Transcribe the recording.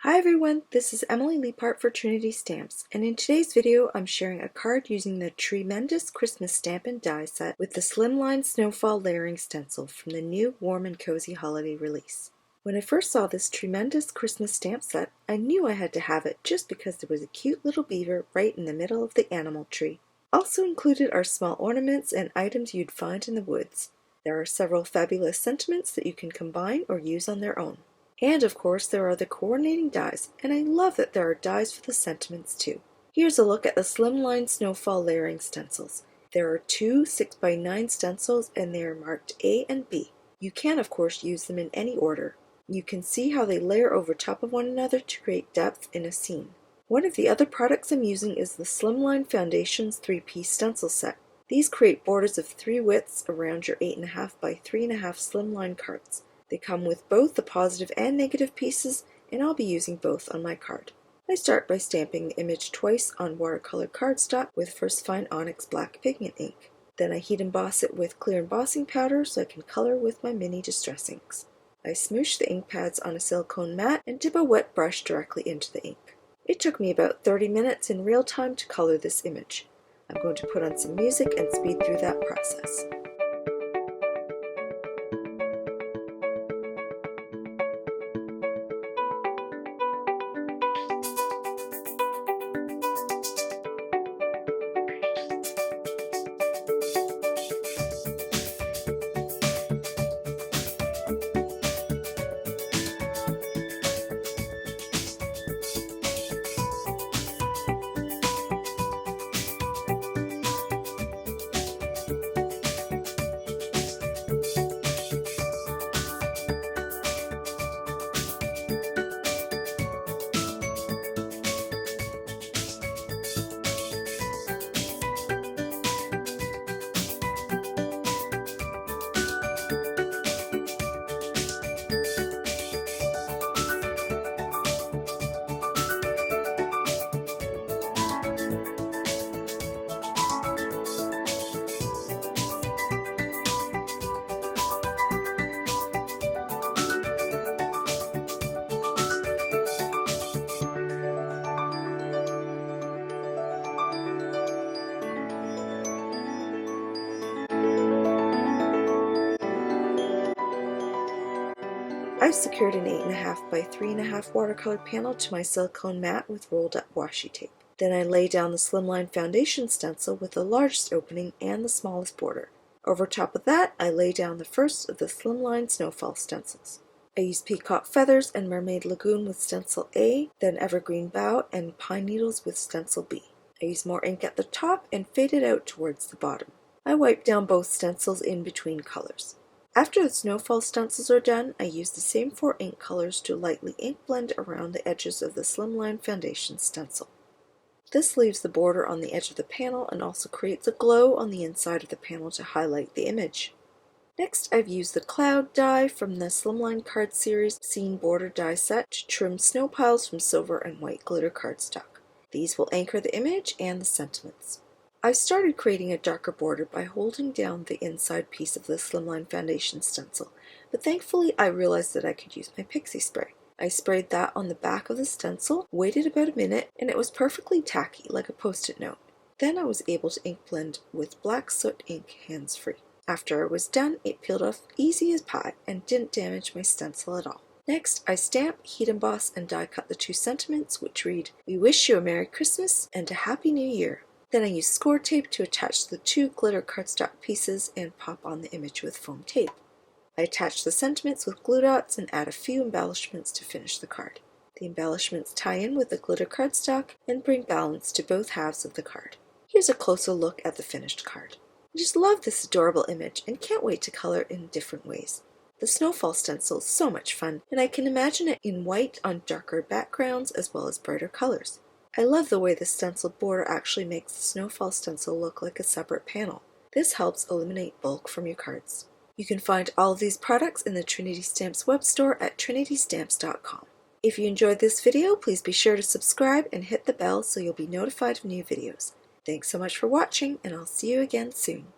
Hi everyone, this is Emily Leapart for Trinity Stamps, and in today's video I'm sharing a card using the Tree-mendous Christmas stamp and die set with the Slimline Snowfall layering stencil from the new Warm and Cozy holiday release. When I first saw this Tree-mendous Christmas stamp set, I knew I had to have it just because there was a cute little beaver right in the middle of the animal tree. Also included are small ornaments and items you'd find in the woods. There are several fabulous sentiments that you can combine or use on their own. And of course there are the coordinating dies, and I love that there are dies for the sentiments too. Here's a look at the Slimline Snowfall layering stencils. There are two 6x9 stencils and they are marked A and B. You can of course use them in any order. You can see how they layer over top of one another to create depth in a scene. One of the other products I'm using is the Slimline Foundations 3-piece stencil set. These create borders of 3 widths around your 8.5 by 3.5 slimline cards. They come with both the positive and negative pieces, and I'll be using both on my card. I start by stamping the image twice on watercolor cardstock with First Fine Onyx Black Pigment ink. Then I heat emboss it with clear embossing powder so I can color with my mini distress inks. I smoosh the ink pads on a silicone mat and dip a wet brush directly into the ink. It took me about 30 minutes in real time to color this image. I'm going to put on some music and speed through that process. I've secured an 8.5 by 3.5 watercolor panel to my silicone mat with rolled up washi tape. Then I lay down the Slimline Foundation stencil with the largest opening and the smallest border. Over top of that, I lay down the first of the Slimline Snowfall stencils. I used peacock feathers and mermaid lagoon with stencil A, then evergreen bough and pine needles with stencil B. I used more ink at the top and faded out towards the bottom. I wiped down both stencils in between colors. After the Snowfall stencils are done, I use the same 4 ink colors to lightly ink blend around the edges of the Slimline Foundation stencil. This leaves the border on the edge of the panel and also creates a glow on the inside of the panel to highlight the image. Next, I've used the Cloud die from the Slimline card series Scene Border die set to trim snow piles from silver and white glitter cardstock. These will anchor the image and the sentiments. I started creating a darker border by holding down the inside piece of the Slimline Foundation stencil, but thankfully I realized that I could use my pixie spray. I sprayed that on the back of the stencil, waited about a minute, and it was perfectly tacky like a post-it note. Then I was able to ink blend with black soot ink hands-free. After I was done, it peeled off easy as pie and didn't damage my stencil at all. Next, I stamp, heat emboss, and die cut the 2 sentiments which read, "We wish you a Merry Christmas and a Happy New Year." Then I use score tape to attach the 2 glitter cardstock pieces and pop on the image with foam tape. I attach the sentiments with glue dots and add a few embellishments to finish the card. The embellishments tie in with the glitter cardstock and bring balance to both halves of the card. Here's a closer look at the finished card. I just love this adorable image and can't wait to color it in different ways. The Snowfall stencil is so much fun, and I can imagine it in white on darker backgrounds as well as brighter colors. I love the way the stencil border actually makes the Snowfall stencil look like a separate panel. This helps eliminate bulk from your cards. You can find all of these products in the Trinity Stamps web store at trinitystamps.com. If you enjoyed this video, please be sure to subscribe and hit the bell so you'll be notified of new videos. Thanks so much for watching, and I'll see you again soon.